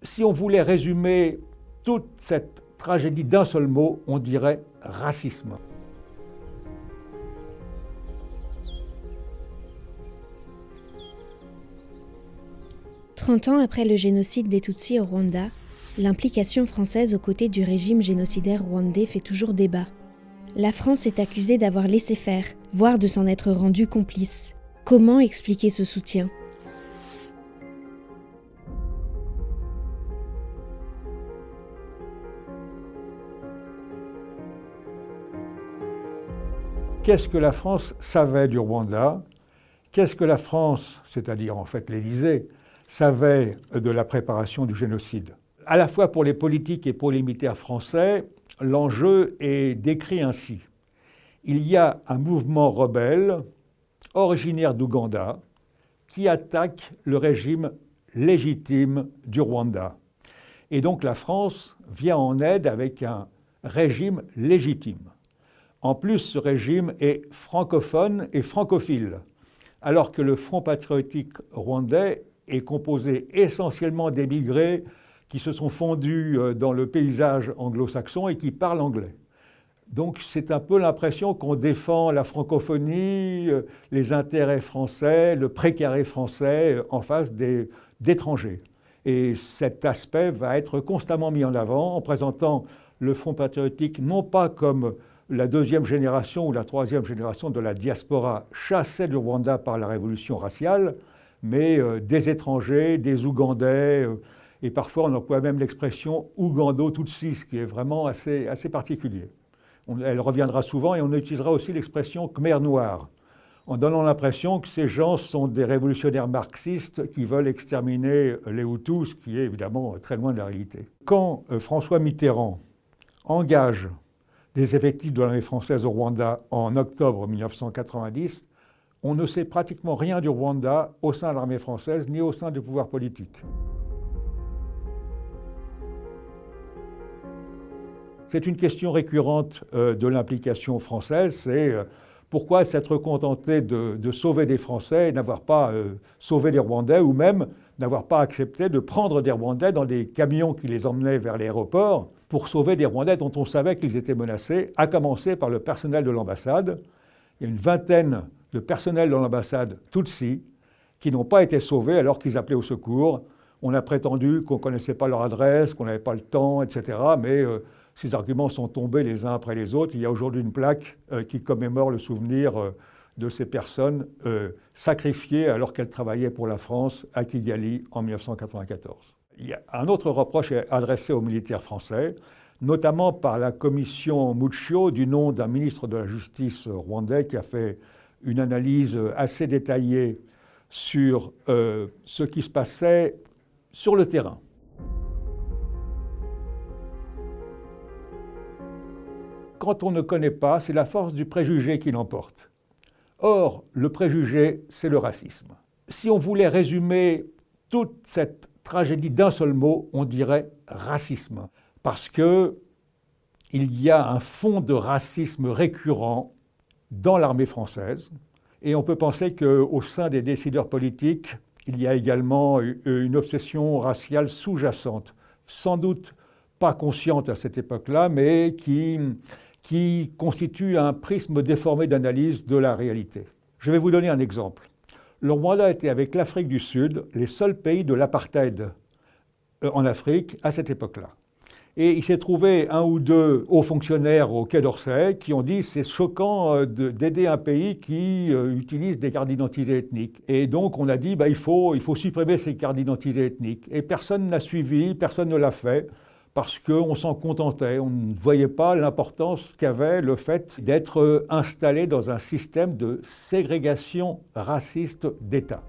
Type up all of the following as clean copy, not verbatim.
Si on voulait résumer toute cette tragédie d'un seul mot, on dirait racisme. « 30 ans après le génocide des Tutsis au Rwanda, l'implication française aux côtés du régime génocidaire rwandais fait toujours débat. La France est accusée d'avoir laissé faire, voire de s'en être rendue complice. Comment expliquer ce soutien ? Qu'est-ce que la France savait du Rwanda? Qu'est-ce que la France, c'est-à-dire en fait l'Élysée, savait de la préparation du génocide? À la fois pour les politiques et pour les militaires français, l'enjeu est décrit ainsi. Il y a un mouvement rebelle originaire d'Ouganda qui attaque le régime légitime du Rwanda. Et donc la France vient en aide avec un régime légitime. En plus, ce régime est francophone et francophile, alors que le Front patriotique rwandais est composé essentiellement d'émigrés qui se sont fondus dans le paysage anglo-saxon et qui parlent anglais. Donc c'est un peu l'impression qu'on défend la francophonie, les intérêts français, le précaré français en face d'étrangers. Et cet aspect va être constamment mis en avant en présentant le Front patriotique non pas comme la deuxième génération ou la troisième génération de la diaspora chassée du Rwanda par la révolution raciale, mais des étrangers, des Ougandais, et parfois on emploie même l'expression Ougando-Tutsi, ce qui est vraiment assez particulier. Elle reviendra souvent et on utilisera aussi l'expression Khmer noir, en donnant l'impression que ces gens sont des révolutionnaires marxistes qui veulent exterminer les Hutus, ce qui est évidemment très loin de la réalité. Quand François Mitterrand engage des effectifs de l'armée française au Rwanda en octobre 1990, on ne sait pratiquement rien du Rwanda au sein de l'armée française ni au sein du pouvoir politique. C'est une question récurrente de l'implication française, c'est pourquoi s'être contenté de sauver des Français et n'avoir pas sauvé des Rwandais, ou même n'avoir pas accepté de prendre des Rwandais dans des camions qui les emmenaient vers l'aéroport pour sauver des Rwandais dont on savait qu'ils étaient menacés, à commencer par le personnel de l'ambassade. Il y a une vingtaine de personnels de l'ambassade Tutsi qui n'ont pas été sauvés alors qu'ils appelaient au secours. On a prétendu qu'on ne connaissait pas leur adresse, qu'on n'avait pas le temps, etc. Mais ces arguments sont tombés les uns après les autres. Il y a aujourd'hui une plaque qui commémore le souvenir de ces personnes sacrifiées alors qu'elles travaillaient pour la France à Kigali en 1994. Il y a un autre reproche adressé aux militaires français, notamment par la commission Muccio, du nom d'un ministre de la Justice rwandais qui a fait une analyse assez détaillée sur ce qui se passait sur le terrain. Quand on ne connaît pas, c'est la force du préjugé qui l'emporte. Or, le préjugé, c'est le racisme. Si on voulait résumer toute cette tragédie d'un seul mot, on dirait racisme. Parce qu'il y a un fond de racisme récurrent dans l'armée française. Et on peut penser qu'au sein des décideurs politiques, il y a également une obsession raciale sous-jacente, sans doute pas consciente à cette époque-là, mais qui constitue un prisme déformé d'analyse de la réalité. Je vais vous donner un exemple. Le Rwanda était avec l'Afrique du Sud les seuls pays de l'apartheid en Afrique à cette époque-là. Et il s'est trouvé un ou deux hauts fonctionnaires au Quai d'Orsay qui ont dit « c'est choquant d'aider un pays qui utilise des cartes d'identité ethniques ». Et donc on a dit il faut supprimer ces cartes d'identité ethniques. Et personne n'a suivi, personne ne l'a fait, parce qu'on s'en contentait. On ne voyait pas l'importance qu'avait le fait d'être installé dans un système de ségrégation raciste d'État.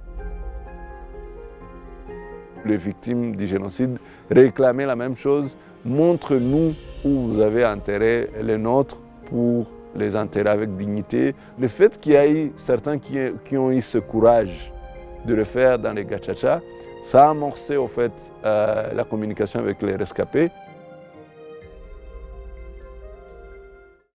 Les victimes du génocide réclamaient la même chose. Montre-nous où vous avez intérêt, les nôtres, pour les intérêts avec dignité. Le fait qu'il y ait certains qui ont eu ce courage de le faire dans les Gacaca, ça a amorcé au fait la communication avec les rescapés.